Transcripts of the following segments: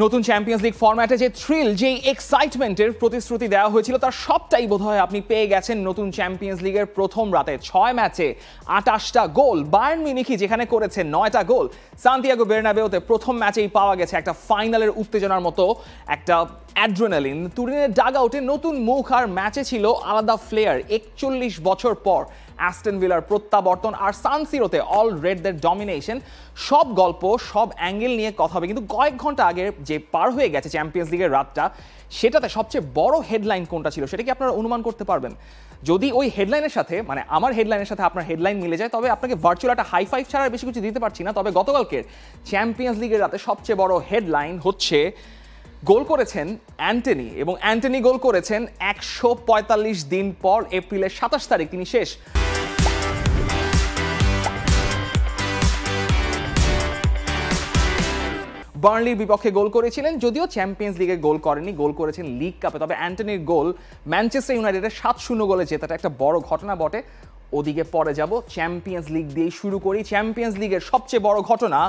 নতুন champions league ফরম্যাটে যে থ্রিল, যে এক্সাইটমেন্টের প্রতিশ্রুতি দেওয়া হয়েছিল তার সবটাই বোধহয় আপনি পেয়ে গেছেন নতুন চ্যাম্পিয়ন্স লিগের প্রথম রাতে। 6 ম্যাচে 28টা গোল, বায়ার্ন মিউনিখই যেখানে করেছে 9টা গোল। সান্তিয়াগো বের্নাবেউতে প্রথম ম্যাচেই পাওয়া গেছে একটা ফাইনালের উত্তেজনার মতো একটা অ্যাড্রেনালিন। তুরিনের ডাগ আউটে নতুন মুখ, আর ম্যাচে ছিল আলাদা ফ্লেয়ার। 41 বছর পর অ্যাস্টন ভিলার প্রত্যাবর্তন আর সান সিরোতে অল রেডদের ডমিনেশন। সব গল্প, সব অ্যাঙ্গেল নিয়ে কথা হবে, কিন্তু কয়েক ঘন্টা আগে যে পার হয়ে গেছে চ্যাম্পিয়ন্স লিগের রাতটা, সেটাতে সবচেয়ে বড় হেডলাইন কোনটা ছিল সেটা কি আপনারা অনুমান করতে পারবেন? যদি ওই হেডলাইনের সাথে, মানে আমার হেডলাইনের সাথে আপনার হেডলাইন মিলে যায়, তবে আপনাকে ভার্চুয়াল একটা হাই ফাইভ ছাড়া বেশি কিছু দিতে পারছি না। তবে গতকালকের চ্যাম্পিয়ন্স লিগের রাতে সবচেয়ে বড় হেডলাইন হচ্ছে গোল করেছেন অ্যান্টনি, এবং অ্যান্টনি গোল করেছেন 145 দিন পর। এপ্রিলের 27 তারিখ তিনি শেষ। বার্নলির বিপক্ষে গোল করেছিলেন, যদিও চ্যাম্পিয়ন্স লিগে গোল করেনি, গোল করেছেন লিগ কাপে। তবে অ্যান্টনির গোল ম্যানচেস্টার ইউনাইটেডের 7-0 গোলে জেতাটা একটা বড় ঘটনা বটে। ওদিকে পরে যাব, চ্যাম্পিয়ন্স লিগ দিয়েই শুরু করি। চ্যাম্পিয়ন্স লিগের সবচেয়ে বড় ঘটনা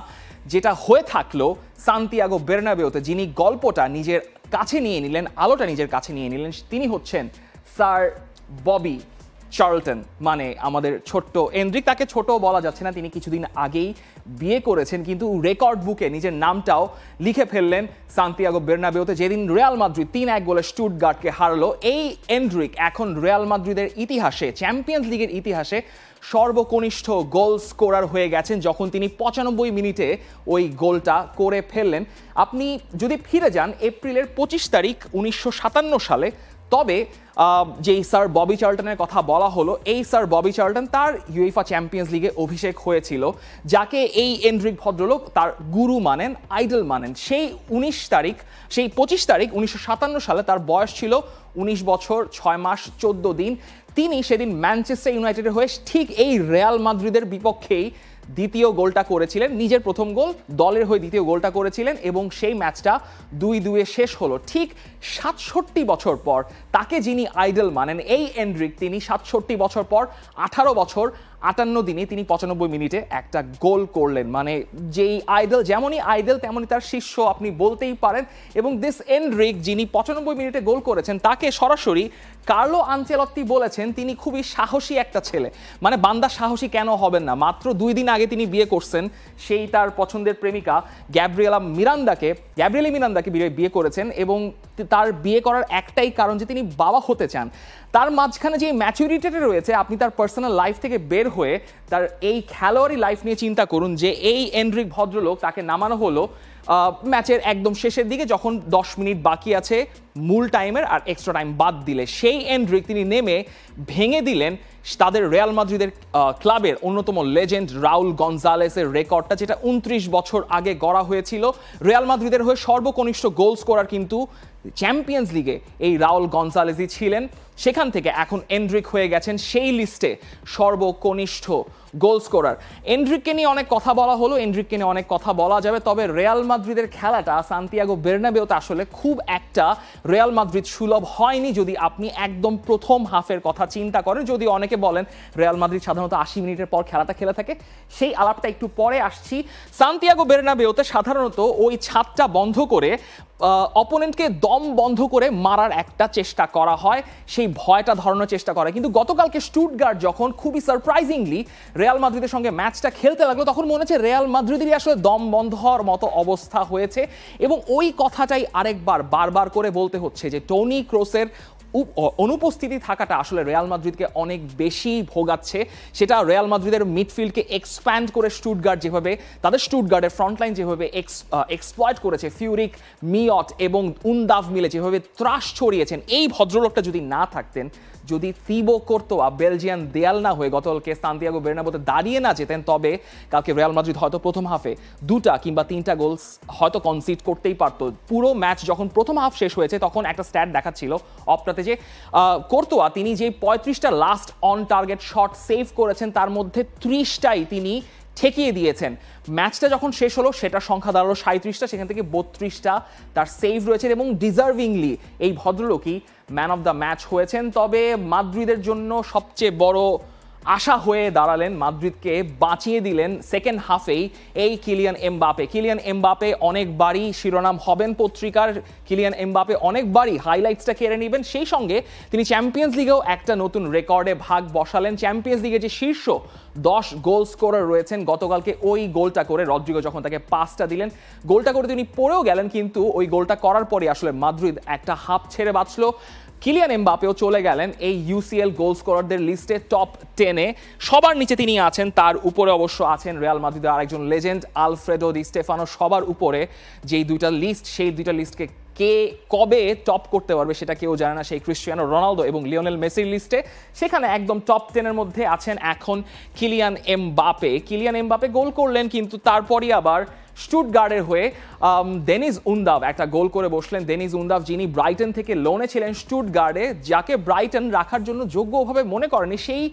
যেটা হয়ে থাকলো সান্তিয়াগো বের্নাবেউতে, যিনি গল্পটা নিজের কাছে নিয়ে নিলেন, আলোটা নিজের কাছে নিয়ে নিলেন, তিনি হচ্ছেন স্যার ববি চার্লটন, মানে আমাদের ছোট্ট এন্ড্রিক। তাকে ছোট বলা যাচ্ছে না, তিনি কিছুদিন আগেই বিয়ে করেছেন, কিন্তু রেকর্ড বুকে নিজের নামটাও লিখে ফেললেন সান্তিয়াগো বের্নাবেউতে, যেদিন রিয়াল মাদ্রিদ 3-1 গোলে স্টুটগার্টকে হারালো। এই এন্ড্রিক এখন রিয়াল মাদ্রিদের ইতিহাসে, চ্যাম্পিয়ন্স লিগের ইতিহাসে সর্বকনিষ্ঠ গোল স্কোরার হয়ে গেছেন, যখন তিনি 95 মিনিটে ওই গোলটা করে ফেললেন। আপনি যদি ফিরে যান এপ্রিলের 25 তারিখ 1957 সালে, তবে যেই স্যার ববি চার্লটনের কথা বলা হলো, এই স্যার ববি চার্লটন, তার ইউএফা চ্যাম্পিয়ন্স লিগে অভিষেক হয়েছিল, যাকে এই এন্ড্রিক ভদ্রলোক তার গুরু মানেন, আইডল মানেন। সেই 25 তারিখ 1957 সালে তার বয়স ছিল 19 বছর 6 মাস 14 দিন। তিনি সেদিন ম্যানচেস্টার ইউনাইটেডের হয়ে ঠিক এই রিয়াল মাদ্রিদের বিপক্ষেই দ্বিতীয় গোলটা করেছিলেন, নিজের প্রথম গোল, দলের হয়ে দ্বিতীয় গোলটা করেছিলেন, এবং সেই ম্যাচটা 2-2 শেষ হলো। ঠিক 67 বছর পর তাকে যিনি আইডল মানেন, এই এন্ড্রিক, তিনি 67 বছর পর 18 বছর 58 দিনে তিনি 95 মিনিটে একটা গোল করলেন। মানে যেই আইডল, যেমনই আইডল তেমনই তার শিষ্য আপনি বলতেই পারেন। এবং দিস এন্ড্রিক, যিনি 95 মিনিটে গোল করেছেন, তাকে সরাসরি কার্লো আনচেলত্তি বলেছেন তিনি খুবই সাহসী একটা ছেলে। মানে বান্দা সাহসী কেন হবেন না? মাত্র 2 দিন আগে তিনি বিয়ে করছেন, সেই তার পছন্দের প্রেমিকা গ্যাব্রিয়েলি মিরান্দাকে বিয়ে করেছেন, এবং তার বিয়ে করার একটাই কারণ যে তিনি বাবা হতে চান। তার মাঝখানে যে ম্যাচুরিটিটা রয়েছে, আপনি তার পার্সোনাল লাইফ থেকে বের হয়ে তার এই খেলোয়াড়ি লাইফ নিয়ে চিন্তা করুন, যে এই এন্ড্রিক ভদ্রলোক, তাকে নামানো হলো ম্যাচের একদম শেষের দিকে, যখন 10 মিনিট বাকি আছে মূল টাইমের, আর এক্সট্রা টাইম বাদ দিলে সেই এন্ড্রিক তিনি নেমে ভেঙে দিলেন তাদের রিয়াল মাদ্রিদের ক্লাবের অন্যতম লেজেন্ড রাউল গনজালেসের রেকর্ডটা, যেটা 29 বছর আগে গড়া হয়েছিল। রিয়াল মাদ্রিদের হয়ে সর্বকনিষ্ঠ গোল স্কোরার কিন্তু চ্যাম্পিয়ন্স লিগে এই রাউল গনজালেসই ছিলেন। সেখান থেকে এখন এন্ড্রিক হয়ে গেছেন সেই লিস্টে সর্বকনিষ্ঠ গোল স্কোরার। এন্ড্রিককে নিয়ে অনেক কথা বলা হলো, এন্ড্রিককে নিয়ে অনেক কথা বলা যাবে, তবে রিয়াল মাদ্রিদের খেলাটা সান্তিয়াগো বের্নাবেউতে আসলে খুব একটা রিয়াল মাদ্রিদ সুলভ হয়নি, যদি আপনি একদম প্রথম হাফের কথা চিন্তা করেন। যদি অনেকে বলেন রিয়াল মাদ্রিদ সাধারণত 80 মিনিটের পর খেলাটা খেলে থাকে, সেই আলাপটা একটু পরে আসছি। সান্তিয়াগো বের্নাবেউতে সাধারণত ওই ছাদটা বন্ধ করে অপোনেন্টকে দম বন্ধ করে মারার একটা চেষ্টা করা হয়, সেই ভয়টা ধরানোর চেষ্টা করে। কিন্তু গতকালকে স্টুটগার্ট যখন খুবই সারপ্রাইজিংলি রিয়াল মাদ্রিদের সঙ্গে ম্যাচটা খেলতে লাগলো, তখন মনে হচ্ছে রিয়াল মাদ্রিদেরই আসলে দম বন্ধ হওয়ার মতো অবস্থা হয়েছে। এবং ওই কথাটাই আরেকবার বারবার করে বলতে হচ্ছে যে টনি ক্রোসের অনুপস্থিতি থাকাটা আসলে রিয়াল মাদ্রিদকে অনেক বেশি ভোগাচ্ছে। সেটা রিয়াল মাদ্রিদের মিডফিল্ডকে এক্সপ্যান্ড করে স্টুটগার্ট যেভাবে, তাদের স্টুটগার্টের ফ্রন্টলাইন যেভাবে এক্সপ্লয়েট করেছে, ফিউরিক, মিয়ট এবং উন্দাভ মিলে যেভাবে ত্রাস ছড়িয়েছেন, এই ভদ্রলোকটা যদি না থাকতেন, যদি থিবো কোর্তোয়া বেলজিয়ান দেয়াল না হয়ে গতকালকে সান্তিয়াগো বের্নাবেউতে দাঁড়িয়ে না যেতেন, তবে কালকে রিয়াল মাদ্রিদ হয়তো প্রথম হাফে 2টা কিংবা 3টা গোলস হয়তো কনসিড করতেই পারতো। পুরো ম্যাচ যখন প্রথম হাফ শেষ হয়েছে, তখন একটা স্ট্যাট দেখাচ্ছিল অপরাতে যে কোর্তোয়া, তিনি যে 35টা last on target shot save করেছেন, তার মধ্যে 30টাই তিনি ঠেকিয়ে দিয়েছেন। ম্যাচটা যখন শেষ হলো, সেটার সংখ্যা দাঁড়ালো 37টা, সেখান থেকে 32টা তার সেভ রয়েছে, এবং ডিজার্ভিংলি এই ভদ্রলোকই ম্যান অফ দ্য ম্যাচ হয়েছেন। তবে মাদ্রিদের জন্য সবচেয়ে বড় আশা হয়ে দাঁড়ালেন, মাদ্রিদকে বাঁচিয়ে দিলেন সেকেন্ড হাফেই এই কিলিয়ান এমবাপে। কিলিয়ান এমবাপে অনেকবারই শিরোনাম হবেন পত্রিকার, কিলিয়ান এমবাপে অনেকবারই হাইলাইটসটা কেড়ে নেবেন, সেই সঙ্গে তিনি চ্যাম্পিয়ন্স লিগেও একটা নতুন রেকর্ডে ভাগ বসালেন। চ্যাম্পিয়ন্স লিগে যে শীর্ষ 10 গোল স্কোরার রয়েছেন, গতকালকে ওই গোলটা করে রদ্রিগো যখন তাকে পাসটা দিলেন, গোলটা করে তিনি পড়েও গেলেন, কিন্তু ওই গোলটা করার পরে আসলে মাদ্রিদ একটা হাফ ছেড়ে বাঁচলো। কিলিয়ান এমবাপেও চলে গেলেন এই ইউসিএল গোল স্কোরারদের লিস্টে টপ 10-এ। সবার নিচে তিনি আছেন, তার উপরে অবশ্য আছেন রিয়াল মাদ্রিদের আরেকজন লেজেন্ড আলফ্রেডো দি স্টেফানো। সবার উপরে যেই দুইটা লিস্ট, সেই দুইটা লিস্টকে কে কবে টপ করতে পারবে সেটা কেউ জানে না, সেই ক্রিস্টিয়ানো রোনালদো এবং লিওনেল মেসির লিস্টে। সেখানে একদম টপ 10-এর মধ্যে আছেন এখন কিলিয়ান এমবাপে। কিলিয়ান এমবাপে গোল করলেন, কিন্তু তারপরই আবার স্টুটগার্ডের হয়ে ডেনিস উন্দাভ একটা গোল করে বসলেন। ডেনিস উন্দাভ, যিনি ব্রাইটন থেকে লোনে ছিলেন স্টুটগার্ডে, যাকে ব্রাইটন রাখার জন্য যোগ্যভাবে মনে করেনি, সেই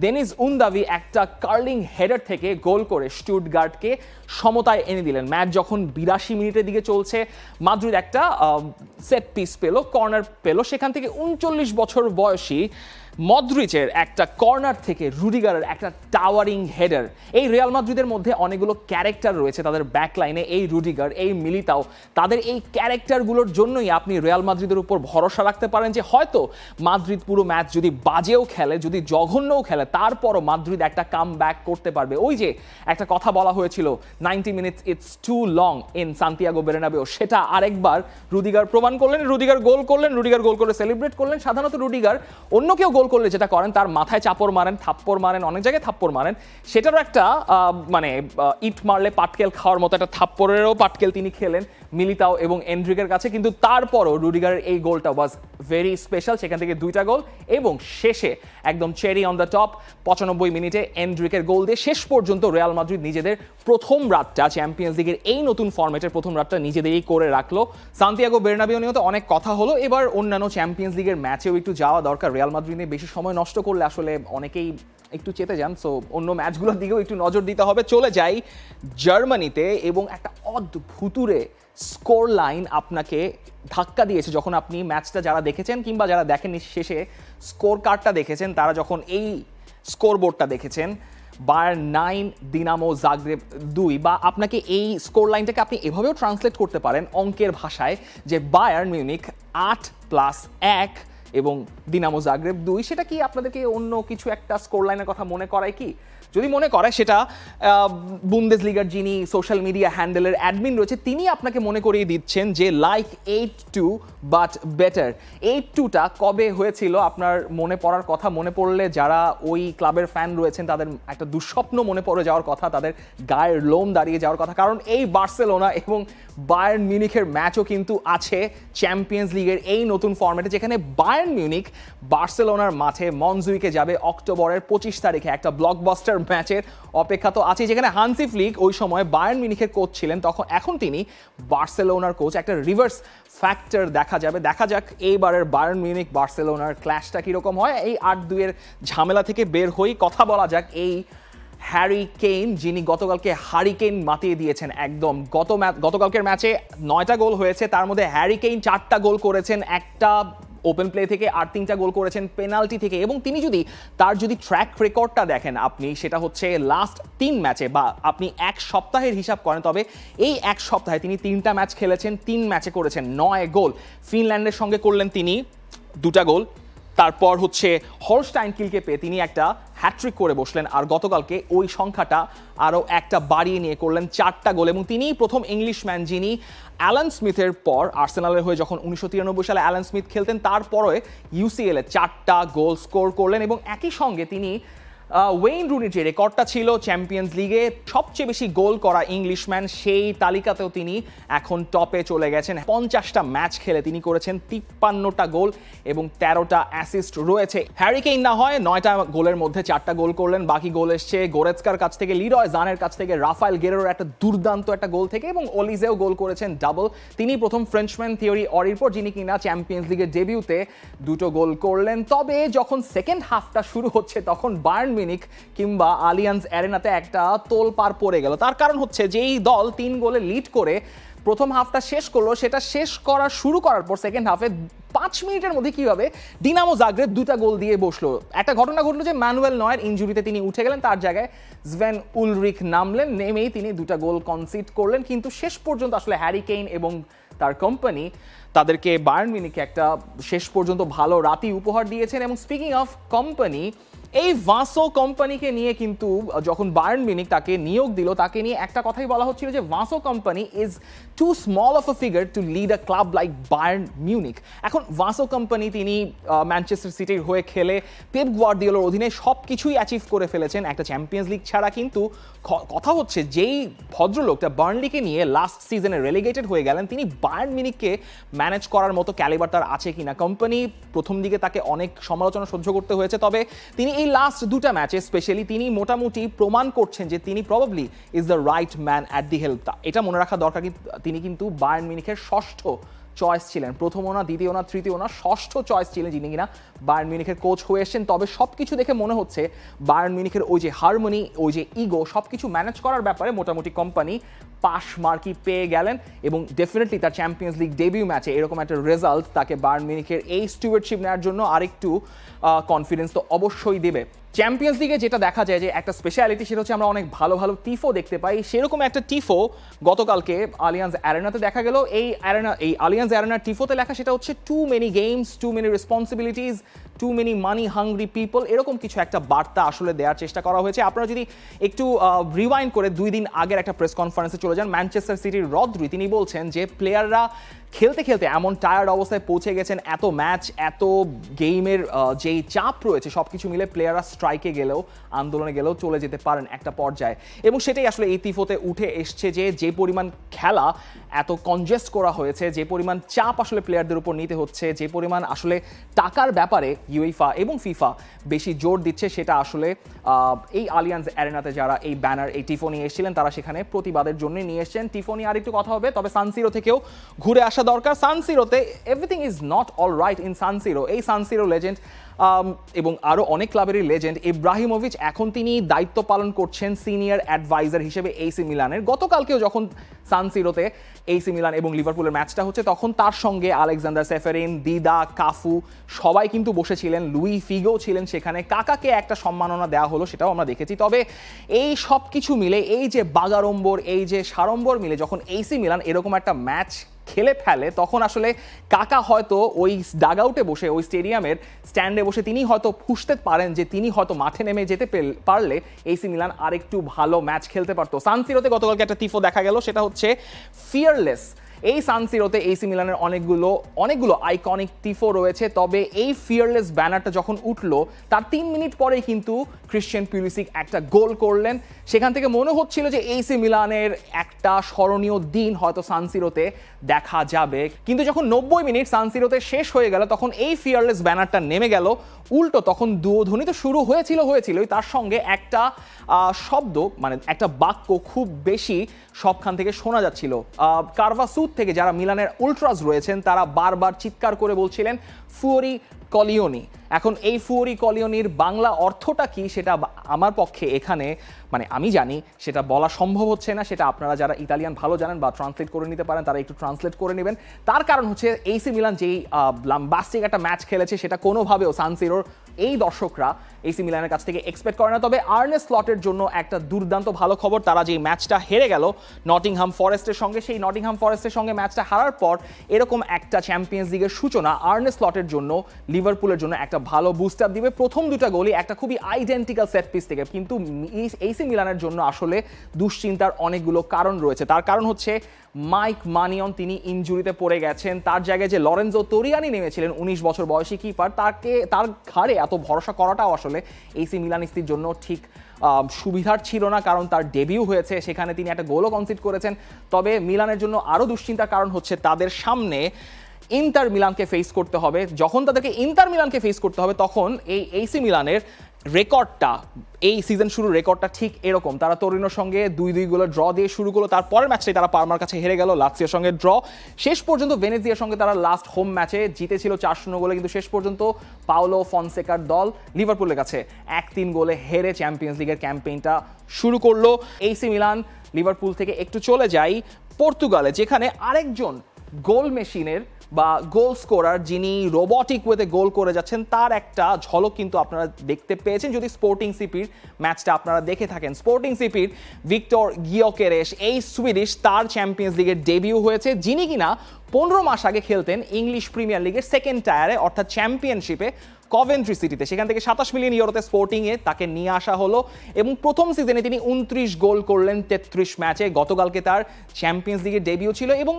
ডেনিস উন্দাভই একটা কার্লিং হেডার থেকে গোল করে স্টুটগার্ডকে সমতায় এনে দিলেন। ম্যাচ যখন 82 মিনিটের দিকে চলছে, মাদ্রিদ একটা সেট পিস পেল, কর্নার পেল, সেখান থেকে 39 বছর বয়সী মদ্রিচের একটা কর্নার থেকে রুডিগারের একটা টাওয়ারিং হেডার। এই রিয়াল মাদ্রিদের মধ্যে অনেকগুলো ক্যারেক্টার রয়েছে তাদের ব্যাকলাইনে, এই রুডিগার, এই মিলিতাও, তাদের এই ক্যারেক্টারগুলোর জন্যই আপনি রিয়াল মাদ্রিদের উপর ভরসা রাখতে পারেন যে হয়তো মাদ্রিদ পুরো ম্যাচ যদি বাজেও খেলে, যদি জঘন্যও খেলে, তারপরও মাদ্রিদ একটা কাম ব্যাক করতে পারবে। ওই যে একটা কথা বলা হয়েছিল, 90 minutes it's too long in Santiago Bernabeu, সেটা আরেকবার রুডিগার প্রমাণ করলেন। রুডিগার গোল করলেন, রুডিগার গোল করে সেলিব্রেট করলেন। সাধারণত রুডিগার অন্য কেউ গোল করলে যেটা করেন, তার মাথায় চাপড় মারেন, থাপ্পড় মারেন, অনেক জায়গায় থাপ্পড় মারেন, সেটারও একটা মানে ইট মারলে পাটকেল খাওয়ার মতো একটা থাপ্পড়েরও পাটকেল তিনি খেলেন মিলিতাও এবং এন্ড্রিকের কাছে। কিন্তু তারপরও রুডিগারের এই গোলটা ওয়াজ ভেরি স্পেশাল। সেখান থেকে দুইটা গোল এবং শেষে একদম চেরি অন দ্য টপ 95 মিনিটে এন্ড্রিকের গোল দিয়ে শেষ পর্যন্ত রিয়াল মাদ্রিদ নিজেদের প্রথম রাতটা, চ্যাম্পিয়ন্স লিগের এই নতুন ফরম্যাটের প্রথম রাতটা নিজেদেরই করে রাখলো। সান্তিয়াগো বেরনাবেও নিয়েও তো অনেক কথা হলো, এবার অন্যান্য চ্যাম্পিয়ন্স লিগের ম্যাচেও একটু যাওয়া দরকার। রিয়াল মাদ্রিদ নিয়ে বেশি সময় নষ্ট করলে আসলে অনেকেই একটু চেতে যান, সো অন্য ম্যাচগুলোর দিকেও একটু নজর দিতে হবে। চলে যাই জার্মানিতে, এবং একটা অদ্ভুতুরে স্কোর লাইন আপনাকে ধাক্কা দিয়েছে যখন আপনি ম্যাচটা যারা দেখেছেন কিংবা যারা দেখেননি শেষে স্কোর কার্ডটা দেখেছেন, তারা যখন এই স্কোর বোর্ডটা দেখেছেন, বায়ার্ন 9 দিনামো জাগ্রেব 2, বা আপনাকে এই স্কোর লাইনটাকে আপনি এভাবেও ট্রান্সলেট করতে পারেন অঙ্কের ভাষায় যে বায়ার্ন মিউনিখ 8+1 এবং দিনামো জাগ্রেব 2। সেটা কি আপনাদেরকে অন্য কিছু একটা স্কোর লাইনের কথা মনে করায় কি? যদি মনে করে, সেটা বুন্দেসলিগার যিনি সোশ্যাল মিডিয়া হ্যান্ডেলের অ্যাডমিন রয়েছে, তিনি আপনাকে মনে করিয়ে দিচ্ছেন যে লাইক 8-2 বাট বেটার। 8-2টা কবে হয়েছিল আপনার মনে পড়ার কথা। মনে পড়লে যারা ওই ক্লাবের ফ্যান রয়েছেন তাদের একটা দুঃস্বপ্ন মনে পড়ে যাওয়ার কথা, তাদের গায়ের লোম দাঁড়িয়ে যাওয়ার কথা, কারণ এই বার্সেলোনা এবং বায়ার্ন মিউনিখের ম্যাচও কিন্তু আছে চ্যাম্পিয়ন্স লিগের এই নতুন ফরম্যাটে, যেখানে বায়ার্ন মিউনিখ বার্সেলোনার মাঠে মনজুইকে যাবে অক্টোবরের 25 তারিখে। একটা ব্লকবাস্টার ম্যাচের অপেক্ষা তো আছে, যেখানে হান্সি ফ্লিক ওই সময় বায়ার্ন মিউনিখের কোচ ছিলেন, এখন তিনি বার্সেলোনার কোচ। একটা রিভার্স ফ্যাক্টর দেখা যাবে। দেখা যাক এইবারের বায়ার্ন মিউনিখ বার্সেলোনার ক্ল্যাশটা কীরকম হয়। এই 8-2-এর ঝামেলা থেকে বের হই, কথা বলা যাক এই হ্যারি কেইন, যিনি গতকালকে হারিকেন মাতিয়ে দিয়েছেন একদম। গতকালকের ম্যাচে 9টা গোল হয়েছে, তার মধ্যে হ্যারি কেইন 4টা গোল করেছেন, একটা ওপেন প্লে থেকে, আর 3টা গোল করেছেন পেনাল্টি থেকে। এবং তিনি যদি তার ট্র্যাক রেকর্ডটা দেখেন আপনি, সেটা হচ্ছে লাস্ট 3 ম্যাচে, বা আপনি এক সপ্তাহের হিসাব করেন, তবে এই এক সপ্তাহে তিনি 3টা ম্যাচ খেলেছেন, 3 ম্যাচে করেছেন 9 গোল। ফিনল্যান্ডের সঙ্গে করলেন তিনি 2টা গোল, তারপর হচ্ছে হলস্টাইন কিলকে পেয়ে তিনি একটা হ্যাট্রিক করে বসলেন, আর গতকালকে ওই সংখ্যাটা আরও একটা বাড়িয়ে নিয়ে করলেন 4টা গোল। এবং তিনি প্রথম ইংলিশম্যান যিনি অ্যালান স্মিথের পর, আর্সেনালের হয়ে যখন 1993 সালে অ্যালান স্মিথ খেলতেন, তারপরে ইউসিএলে 4টা গোল স্কোর করলেন। এবং একই সঙ্গে তিনি ওয়েইন রুনির যে রেকর্ডটা ছিল চ্যাম্পিয়ন্স লিগে সবচেয়ে বেশি গোল করা ইংলিশম্যান, সেই তালিকাতেও তিনি এখন টপে চলে গেছেন। 50টা ম্যাচ খেলে তিনি করেছেন 53টা গোল এবং 13টা অ্যাসিস্ট রয়েছে। হ্যারি কেইন না হয় 9টা গোলের মধ্যে 4টা গোল করলেন, বাকি গোল এসছে গোরেৎস্কার কাছ থেকে, লিরয় জানের কাছ থেকে, রাফায়েল গেরেরোর একটা দুর্দান্ত একটা গোল থেকে, এবং অলিজেও গোল করেছেন ডাবল। তিনি প্রথম ফ্রেঞ্চম্যান থিওরি অরির পর যিনি কিনা চ্যাম্পিয়ন্স লিগের ডেবিউতে 2টো গোল করলেন। তবে যখন সেকেন্ড হাফটা শুরু হচ্ছে, তখন বায়ার্ন মিউনিখ কিংবা আলিয়ান্স অ্যারেনাতে একটা তোলপাড় পড়ে গেল। তার কারণ হচ্ছে যেই দল 3 গোলে লিড করে প্রথম হাফটা শেষ করলো, সেটা শেষ করা শুরু করার পর সেকেন্ড হাফে 5 মিনিটের মধ্যে কীভাবে ডিনামো জাগ্রেব 2টা গোল দিয়ে বসলো। একটা ঘটনা ঘটলো যে ম্যানুয়েল নয়ের ইনজুরিতে তিনি উঠে গেলেন, তার জায়গায় স্ভেন উলরিখ নামলেন, নেমেই তিনি 2টা গোল কনসিড করলেন। কিন্তু শেষ পর্যন্ত আসলে হ্যারি কেইন এবং তার কোম্পানি তাদেরকে বায়ার্ন মিউনিখকে একটা শেষ পর্যন্ত ভালো রাতই উপহার দিয়েছেন। এবং স্পিকিং অফ কোম্পানি, এই ভাসো কোম্পানিকে নিয়ে কিন্তু যখন বায়ার্ন মিউনিখ তাকে নিয়োগ দিল, তাকে নিয়ে একটা কথাই বলা হচ্ছিল যে ভাসো Kompany is too small of a figure to lead a club like Bayern Munich. এখন ভাসো কোম্পানি তিনি ম্যানচেস্টার সিটির হয়ে খেলে পেপ গুয়ার্দিওলার অধীনে সব কিছুই অ্যাচিভ করে ফেলেছেন একটা চ্যাম্পিয়ন্স লিগ ছাড়া। কিন্তু কথা হচ্ছে যেই ভদ্রলোকটা বার্নলিকে নিয়ে লাস্ট সিজনে রেলিগেটেড হয়ে গেলেন, তিনি বায়ার্ন মিউনিখকে ম্যানেজ করার মতো ক্যালিবার তার আছে কিনা। কোম্পানি প্রথম দিকে তাকে অনেক সমালোচনা সহ্য করতে হয়েছে, তবে তিনি এই লাস্ট 2টা ম্যাচে স্পেশালি তিনি মোটামুটি প্রমাণ করছেন যে তিনি probably is the right man at the help. এটা মনে রাখা দরকার, তিনি কিন্তু বায়ার্ন মিউনিখের ষষ্ঠ চয়েস ছিলেন, প্রথম না, দ্বিতীয় না, তৃতীয় না, ষষ্ঠ চয়েস ছিলেন যিনি কিনা বায়ার্ন মিউনিখের কোচ হয়ে এসেছেন। তবে সব কিছু দেখে মনে হচ্ছে বায়ার্ন মিউনিখের ওই যে হারমোনি, ওই যে ইগো, সব কিছু ম্যানেজ করার ব্যাপারে মোটামুটি কোম্পানি পাশ মার্কই পেয়ে গেলেন। এবং ডেফিনেটলি তার চ্যাম্পিয়ন্স লিগ ডেবিউ ম্যাচে এরকম একটা রেজাল্ট তাকে বায়ার্ন মিউনিখের এই স্টুয়ার্ডশিপ নেওয়ার জন্য আরেকটু কনফিডেন্স তো অবশ্যই দেবে। চ্যাম্পিয়ন্স লিগে যেটা দেখা যায় যে একটা স্পেশালিটি, সেটা হচ্ছে আমরা অনেক ভালো ভালো টিফো দেখতে পাই। সেরকম একটা টিফো গতকালকে আলিয়ান্স অ্যারেনাতে দেখা গেল। এই আলিয়ান্স অ্যারেনার টিফোতে লেখা সেটা হচ্ছে too many games, too many responsibilities, too many money hungry people, এরকম কিছু একটা বার্তা আসলে দেওয়ার চেষ্টা করা হয়েছে। আপনারা যদি একটু রিওয়াইন্ড করে 2 দিন আগের একটা প্রেস কনফারেন্সে চলে যান, ম্যানচেস্টার সিটির রদ্রি তিনি বলছেন যে প্লেয়াররা খেলতে খেলতে এমন টায়ার্ড অবস্থায় পৌঁছে গেছেন, এত ম্যাচ, এত গেমের যেই চাপ রয়েছে সব কিছু মিলে প্লেয়াররা স্ট্রাইকে গেলেও, আন্দোলনে গেলেও চলে যেতে পারেন একটা পর্যায়ে। এবং সেটাই আসলে এই টিফোতে উঠে এসছে যে পরিমাণ খেলা এত কনজেস্ট করা হয়েছে, যে পরিমাণ চাপ আসলে প্লেয়ারদের উপর নিতে হচ্ছে, যে পরিমাণ আসলে টাকার ব্যাপারে ইউএফা এবং ফিফা বেশি জোর দিচ্ছে, সেটা আসলে এই আলিয়ান্স অ্যারেনাতে যারা এই ব্যানার, এই টিফো নিয়ে এসেছিলেন তারা সেখানে প্রতিবাদের জন্য নিয়ে এসেছেন। টিফো নিয়ে আরেকটু কথা হবে, তবে সানসিরো থেকেও ঘুরে আসা দরকার। সানসিরোতে everything is not all right in San Siro. এই সানসিরো লেজেন্ড এবং আরও অনেক ক্লাবেরই লেজেন্ড ইব্রাহিমোভিচ এখন তিনি দায়িত্ব পালন করছেন সিনিয়র অ্যাডভাইজার হিসেবে এসি মিলানের। গতকালকেও যখন সানসিরোতে এসি মিলান এবং লিভারপুলের ম্যাচটা হচ্ছে, তখন তার সঙ্গে আলেকজান্ডার সেফেরিন, দিদা, কাফু সবাই কিন্তু বসেছিলেন, লুই ফিগো ছিলেন সেখানে। কাকাকে একটা সম্মাননা দেওয়া হলো, সেটাও আমরা দেখেছি। তবে এই সব কিছু মিলে, এই যে বাগাড়ম্বর, এই যে সাড়ম্বর মিলে যখন এসি মিলান এরকম একটা ম্যাচ খেলে ফেলে, তখন আসলে কাকা হয়তো ওই ডাগ আউটে বসে, ওই স্টেডিয়ামের স্ট্যান্ডে বসে তিনি হয়তো ফুঁসতে পারেন যে তিনি হয়তো মাঠে নেমে যেতে পারলে এসি মিলান আরেকটু ভালো ম্যাচ খেলতে পারতো। সানসিরোতে গতকালকে একটা টিফো দেখা গেল, সেটা হচ্ছে ফিয়ারলেস। এই সানসিরোতে এসি মিলানের অনেকগুলো আইকনিক টিফো রয়েছে, তবে এই ফিয়ারলেস ব্যানারটা যখন উঠলো তার 3 মিনিট পরেই কিন্তু ক্রিশ্চিয়ান পুলিসিক একটা গোল করলেন। সেখান থেকে মনে হচ্ছিল যে এসি মিলানের একটা স্মরণীয় দিন হয়তো সানসিরোতে দেখা যাবে। কিন্তু যখন 90 মিনিট সানসিরোতে শেষ হয়ে গেল, তখন এই ফিয়ারলেস ব্যানারটা নেমে গেল। উল্টো তখন দুয়োধ্বনি তো শুরু হয়েছিলই, তার সঙ্গে একটা শব্দ, মানে একটা বাক্য খুব বেশি সবখান থেকে শোনা যাচ্ছিল। কারভাসুত থেকে যারা মিলানের উলট্রাস রয়েছেন তারা বারবার চিৎকার করে বলছিলেন ফুয়োরি কলিওনি। এখন এই ফুয়োরি কলিওনির বাংলা অর্থটা কি সেটা আমার পক্ষে এখানে, মানে আমি জানি সেটা বলা সম্ভব হচ্ছে না। সেটা আপনারা যারা ইতালিয়ান ভালো জানেন বা ট্রান্সলেট করে নিতে পারেন তারা একটু ট্রান্সলেট করে নেবেন। তার কারণ হচ্ছে এসি মিলান যেই লাম্বাস্টিক একটা ম্যাচ খেলেছে সেটা কোনোভাবেও সানসিরোর এই দর্শকরা এসি মিলানের কাছ থেকে এক্সপেক্ট করে না। তবে আর্নে স্লটের জন্য একটা দুর্দান্ত ভালো খবর, তারা যেই ম্যাচটা হেরে গেল নটিংহাম ফরেস্টের সঙ্গে, সেই নটিংহাম ফরেস্টের সঙ্গে ম্যাচটা হারার পর এরকম একটা চ্যাম্পিয়ন্স লিগের সূচনা আর্নে স্লটের জন্য, লিভারপুলের জন্য একটা ভালো বুস্ট আপ দিবে। প্রথম 2টা গোলই একটা খুবই আইডেন্টিক্যাল সেট পিস থেকে, কিন্তু এসি মিলানের জন্য আসলে দুশ্চিন্তার অনেকগুলো কারণ রয়েছে। তার কারণ হচ্ছে মাইক মানিয়ন তিনি ইনজুরিতে পড়ে গেছেন, তার জায়গায় যে লরেনজো তোরিয়ানি নেমেছিলেন 19 বছর বয়সী কিপার, তার ঘাড়ে এত ভরসা করাটাও আসলে এসি মিলানিস্তির জন্য ঠিক সুবিধার ছিল না, কারণ তার ডেবিউ হয়েছে, সেখানে তিনি একটা গোলও কনসিড করেছেন। তবে মিলানের জন্য আরও দুশ্চিন্তার কারণ হচ্ছে তাদের সামনে ইন্টার মিলানকে ফেস করতে হবে। যখন তাদেরকে ইন্টার মিলানকে ফেস করতে হবে তখন এই এসি মিলানের রেকর্ডটা, এই সিজন শুরুর রেকর্ডটা ঠিক এরকম। তারা তোরিনোর সঙ্গে 2-2 গোলের ড্র দিয়ে শুরু করলো, তারপরের ম্যাচটাই তারা পারমার কাছে হেরে গেল, লাৎসিওর সঙ্গে ড্র। শেষ পর্যন্ত ভেনেজিয়ার সঙ্গে তারা লাস্ট হোম ম্যাচে জিতেছিল 4-0 গোলে, কিন্তু শেষ পর্যন্ত পাওলো ফনসেকার দল লিভারপুলের কাছে 1-3 গোলে হেরে চ্যাম্পিয়ন্স লিগের ক্যাম্পেইনটা শুরু করলো। এসি মিলান লিভারপুল থেকে একটু চলে যাই পর্তুগালে, যেখানে আরেকজন গোল মেশিনের বা গোল স্কোরার যিনি রোবটিক ওয়েতে গোল করে যাচ্ছেন তার একটা ঝলক কিন্তু আপনারা দেখতে পেয়েছেন যদি স্পোর্টিং সিপির ম্যাচটা আপনারা দেখে থাকেন। স্পোর্টিং সিপির ভিক্টর গিয়োকেরেস, এই সুইডিশ, তার চ্যাম্পিয়ন্স লিগের ডেবিউ হয়েছে, যিনি কিনা 15 মাস আগে খেলতেন ইংলিশ প্রিমিয়ার লিগের সেকেন্ড টায়ারে অর্থাৎ চ্যাম্পিয়নশিপে কভেন্ট্রি সিটিতে। সেখান থেকে 27 মিলিয়ন ইউরোতে স্পোর্টিংয়ে তাকে নিয়ে আসা হলো এবং প্রথম সিজনে তিনি 29 গোল করলেন 33 ম্যাচে। গতকালকে তার চ্যাম্পিয়ন্স লিগের ডেবিউ ছিল এবং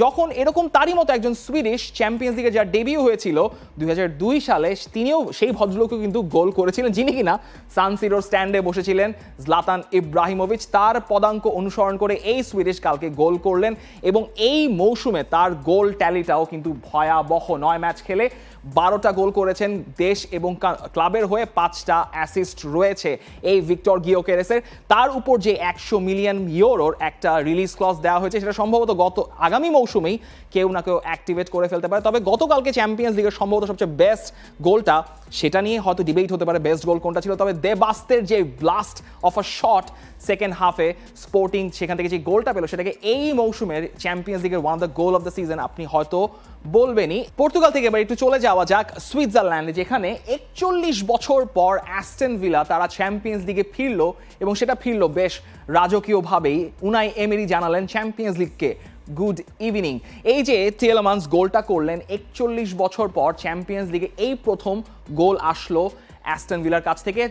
যখন এরকম তারই মতো একজন সুইডিশ চ্যাম্পিয়ন্স লিগে যার ডেবিউ হয়েছিল 2002 সালে, তিনিও সেই ভদ্রলোকও কিন্তু গোল করেছিলেন, যিনি কিনা সান সিরোর স্ট্যান্ডে বসেছিলেন জলাতান ইব্রাহিমোভিচ। তার পদাঙ্ক অনুসরণ করে এই সুইডিশ কালকে গোল করলেন এবং এই মৌসুমে তার গোল ট্যালিটাও কিন্তু ভয়াবহ। 9 ম্যাচ খেলে 12টা গোল করেছেন, দেশ এবং ক্লাবের হয়ে 5টা অ্যাসিস্ট রয়েছে এই ভিক্টর গিয়োকেরেসের। তার উপর যে 100 মিলিয়ন ইউরোর একটা রিলিজ ক্লজ দেওয়া হয়েছে সেটা সম্ভবত আগামী মৌসুমেই কেউ না কেউ অ্যাক্টিভেট করে ফেলতে পারে। তবে গতকালকে চ্যাম্পিয়ন্স লিগের সম্ভবত সবচেয়ে বেস্ট গোলটা, সেটা নিয়ে হয়তো ডিবেট হতে পারে বেস্ট গোল কোনটা ছিল, তবে দেবাস্তের যে blast of a shot second হাফে স্পোর্টিং সেখান থেকে যে গোলটা পেল সেটাকে এই মৌসুমের চ্যাম্পিয়ন্স লিগের one of the goal of the season আপনি হয়তো বলবেনই। পর্তুগাল থেকে এবার একটু চলে যাওয়া যাক সুইজারল্যান্ডে, যেখানে 41 বছর পর অ্যাস্টন ভিলা তারা চ্যাম্পিয়ন্স লিগে ফিরলো এবং সেটা ফিরলো বেশ রাজকীয়ভাবেই। উনাই এমেরি জানালেন চ্যাম্পিয়ন্স লিগকে গুড ইভিনিং। এই যে টিয়েলেমান্স গোলটা করলেন 41 বছর পর চ্যাম্পিয়ন্স লিগে এই প্রথম গোল আসলো অ্যাস্টন ভিলার কাছ থেকে।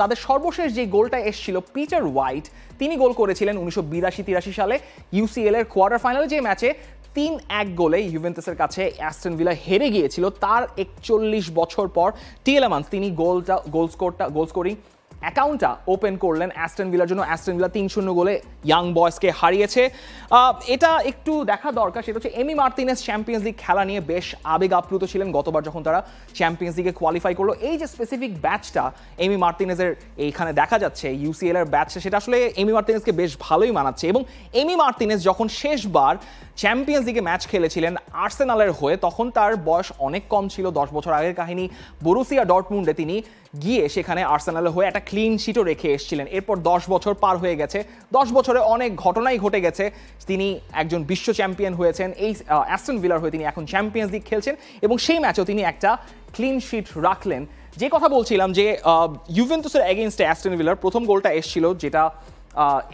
তাদের সর্বশেষ যে গোলটা এসেছিল পিটার হোয়াইট, তিনি গোল করেছিলেন 1982-83 সালে ইউসিএল এর কোয়ার্টার ফাইনালে, যে ম্যাচে 3-1 গোলে ইউভেন্টাসের কাছে অ্যাস্টন ভিলা হেরে গিয়েছিল। তার 41 বছর পর টিয়েলেমান্স তিনি গোল স্কোরিং অ্যাকাউন্টটা ওপেন করলেন অ্যাস্টন ভিলার জন্য। অ্যাস্টন ভিলা 3-0 গোলে ইয়াং বয়সকে হারিয়েছে। এটা একটু দেখা দরকার, সেটা হচ্ছে এমি মার্তিনেজ চ্যাম্পিয়ন্স লিগ খেলা নিয়ে বেশ আবেগ আপ্লুত ছিলেন গতবার যখন তারা চ্যাম্পিয়ন্স লিগে কোয়ালিফাই করলো। এই যে স্পেসিফিক ব্যাচটা এমি মার্তিনেজের এইখানে দেখা যাচ্ছে ইউসিএল এর ব্যাচটা, সেটা আসলে এমি মার্তিনেজকে বেশ ভালোই মানাচ্ছে। এবং এমি মার্তিনেজ যখন শেষবার চ্যাম্পিয়ন্স লিগে ম্যাচ খেলেছিলেন আর্সেনালের হয়ে, তখন তার বয়স অনেক কম ছিল, 10 বছর আগের কাহিনী। বরুসিয়া ডর্টমুন্ডে তিনি গিয়ে সেখানে আর্সেনালের হয়ে একটা ক্লিন শিটও রেখে এসেছিলেন। এরপর 10 বছর পার হয়ে গেছে, 10 বছরে অনেক ঘটনাই ঘটে গেছে। তিনি একজন বিশ্ব চ্যাম্পিয়ন হয়েছেন, এই অ্যাস্টন ভিলার হয়ে তিনি এখন চ্যাম্পিয়ন্স লিগ খেলছেন এবং সেই ম্যাচেও তিনি একটা ক্লিন শিট রাখলেন। যে কথা বলছিলাম যে ইউভেন্টাসের এগেইনস্টে অ্যাস্টন ভিলার প্রথম গোলটা এসেছিল, যেটা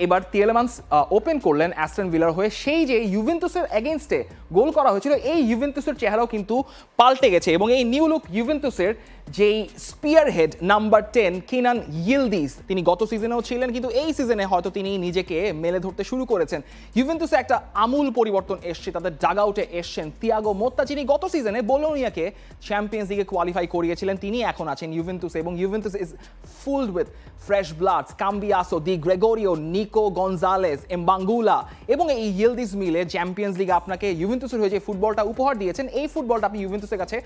এবার টিয়েলেমান্স ওপেন করলেন অ্যাস্টন ভিলার হয়ে। সেই যে ইউভেন্টাসের এগেইনস্টে গোল করা হয়েছিল, এই ইউভেন্টাসের চেহারাও কিন্তু পাল্টে গেছে এবং এই নিউ লুক ইউভেন্টাসের যেই স্পিয়ার হেড নাম্বার 10 কিনান ইয়েলদিস, তিনি গত সিজনেও ছিলেন, কিন্তু এই সিজনে হয়তো তিনি নিজেকে মেলে ধরতে শুরু করেছেন। ইউভেন্টাসে একটা আমূল পরিবর্তন এসছে, তাদের ডাগ আউটে এসছেন তিয়াগো মোত্তা, যিনি গত সিজনে বোলোনিয়াকে চ্যাম্পিয়ন্স লিগে কোয়ালিফাই করিয়েছিলেন, তিনি এখন আছেন ইউভেন্টাসে এবং Juventus is fulled with fresh bloods, Cambiaso, Di Gregorio, Nico Gonzalez, Mbangula এবং এই ইয়েলদিস মিলে চ্যাম্পিয়ন্স লিগে আপনাকে ইউভেন্টাসের হয়ে যে ফুটবলটা উপহার দিয়েছেন, এই ফুটবলটা আপনি ইউভেন্টাসের কাছে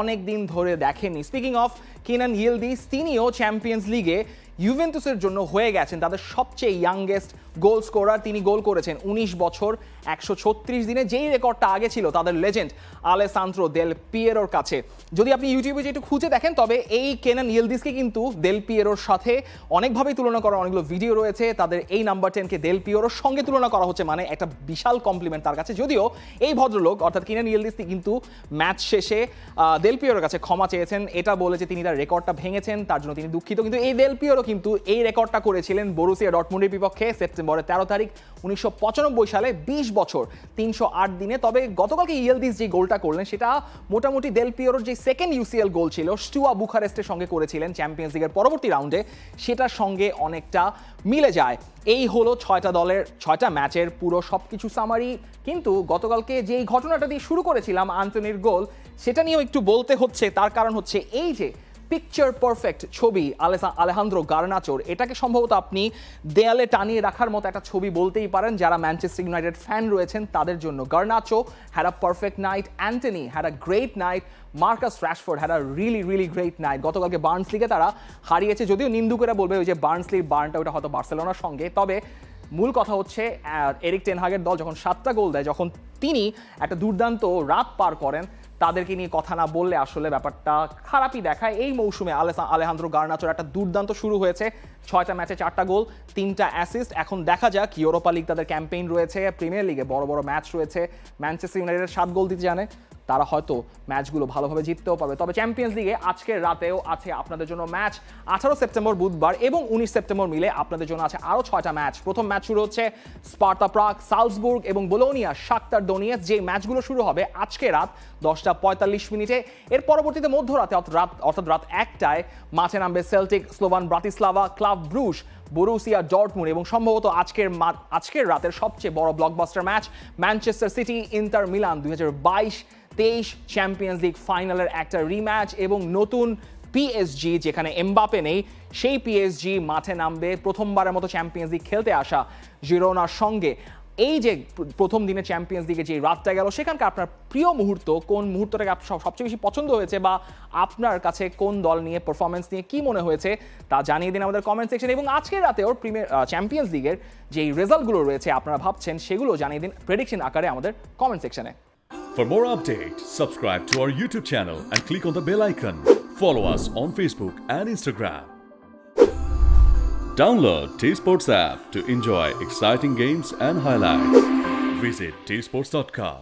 অনেক দিন ধরে দেখেননি। স্পিকিং অফ কিনান ইয়েলদিস, তিনিও চ্যাম্পিয়ন্স লিগে ইউভেন্টাসের জন্য হয়ে গেছেন তাদের সবচেয়ে ইয়াংগেস্ট গোল স্কোরার। তিনি গোল করেছেন 19 বছর 136 দিনে, যেই রেকর্ডটা আগে ছিল তাদের লেজেন্ড আলেসান্দ্রো দেল পিয়েরোর কাছে। যদি আপনি ইউটিউবে যে একটু খুঁজে দেখেন, তবে এই কেনান ইয়েলদিসকে কিন্তু দেল পিয়েরোর সাথে অনেকভাবেই তুলনা করার অনেকগুলো ভিডিও রয়েছে। তাদের এই নাম্বার 10কে দেল পিয়েরোর সঙ্গে তুলনা করা হচ্ছে, মানে একটা বিশাল কমপ্লিমেন্ট তার কাছে। যদিও এই ভদ্রলোক অর্থাৎ কিনান ইয়েলদিস কিন্তু ম্যাচ শেষে দেল পিয়েরোর কাছে ক্ষমা চেয়েছেন, এটা বলে যে তিনি তার রেকর্ডটা ভেঙেছেন, তার জন্য তিনি দুঃখিত। কিন্তু এই দেল পিয়েরো কিন্তু এই রেকর্ডটা করেছিলেন বরুসিয়া ডর্টমুন্ডের বিপক্ষে সেপ্টেম্বরের 13 তারিখ 1995 সালে, 20 বছর 308 দিনে। তবে গতকালকে ইয়েলদিস যে গোলটা করলেন সেটা মোটামুটি দেল পিয়েরোর যে সেকেন্ড ইউসিএল গোল ছিল স্টুয়া বুখারেস্টের সঙ্গে করেছিলেন চ্যাম্পিয়ন্স লিগের পরবর্তী রাউন্ডে, সেটার সঙ্গে অনেকটা মিলে যায়। এই হলো 6টা দলের 6টা ম্যাচের পুরো সবকিছু সামারি। কিন্তু গতকালকে যেই ঘটনাটা দিয়ে শুরু করেছিলাম আন্তোনির গোল, সেটা নিয়েও একটু বলতে হচ্ছে। তার কারণ হচ্ছে এই যে পিকচার পারফেক্ট ছবি আলেহান্দ্রো গার্নাচোর, এটাকে সম্ভবত আপনি দেয়ালে টানিয়ে রাখার মতো একটা ছবি বলতেই পারেন যারা ম্যানচেস্টার ইউনাইটেড ফ্যান রয়েছেন তাদের জন্য। Garnacho had a perfect night, Antony had a great night, Marcus Rashford had a really great night. গতকালকে বার্নসলিকে তারা হারিয়েছে, যদিও নিন্দুকেরা বলবে ওই যে বার্নসলির বার্নটা ওটা হয়তো বার্সেলোনার সঙ্গে। তবে মূল কথা হচ্ছে এরিক টেন হাগের দল যখন 7টা গোল দেয়, যখন তিনি একটা দুর্দান্ত রাত পার করেন, তাদেরকে নিয়ে কথা না বললে আসলে ব্যাপারটা খারাপই দেখায়। এই মৌসুমে আলেহান্দ্রো গার্নাচোর একটা দুর্দান্ত শুরু হয়েছে, 6টা ম্যাচে 4টা গোল 3টা অ্যাসিস্ট। এখন দেখা যাক, ইউরোপা লিগ তাদের ক্যাম্পেইন রয়েছে, প্রিমিয়ার লিগে বড় বড় ম্যাচ রয়েছে, ম্যানচেস্টার ইউনাইটেড 7 গোল দিতে জানে, তারা হয়তো ম্যাচগুলো ভালোভাবে জিততেও পারবে। তবে চ্যাম্পিয়ন্স লিগে আজকের রাতেও আছে আপনাদের জন্য ম্যাচ। 18 সেপ্টেম্বর বুধবার এবং 19 সেপ্টেম্বর মিলে আপনাদের জন্য আছে আরও 6টা ম্যাচ। প্রথম ম্যাচ শুরু হচ্ছে স্পার্তা প্রাগ, সালজবুর্গ এবং বোলোনিয়া শাখতার দোনিয়েৎস, যে ম্যাচগুলো শুরু হবে আজকে রাত 10:45 এর পরবর্তীতে মধ্যরাতে অর্থাৎ রাত 1টায় মাঠে নামবে Celtic, Slovan Bratislava, Club Brugge, Borussia Dortmund এবং সম্ভবত আজকের রাতের সবচেয়ে বড় blockbuster match Manchester City Inter Milan 2022-23 Champions League ফাইনালের একটা রিম্যাচ এবং নতুন পিএসজি, যেখানে এমবাপে নেই, সেই পিএসজি মাঠে নামবে প্রথমবারের মতো চ্যাম্পিয়ন্স লিগ খেলতে আসা জিরোনার সঙ্গে। এই যে প্রথম দিনে চ্যাম্পিয়ন্স লিগে যে রাতটা গেল, সেখানকার আপনার প্রিয় মুহূর্ত কোন মুহূর্তটাকে সবচেয়ে বেশি পছন্দ হয়েছে, বা আপনার কাছে কোন দল নিয়ে পারফরমেন্স নিয়ে কি মনে হয়েছে তা জানিয়ে দিন আমাদের কমেন্ট সেকশনে। এবং আজকের রাতেও চ্যাম্পিয়ন্স লিগের যে রেজাল্টগুলো রয়েছে আপনারা ভাবছেন, সেগুলো জানিয়ে দিন প্রেডিকশন আকারে আমাদের কমেন্ট সেকশনে। For more updates, subscribe to our YouTube channel and click on the bell icon. Follow us on Facebook and Instagram. Download T-Sports app to enjoy exciting games and highlights. Visit tsports.com.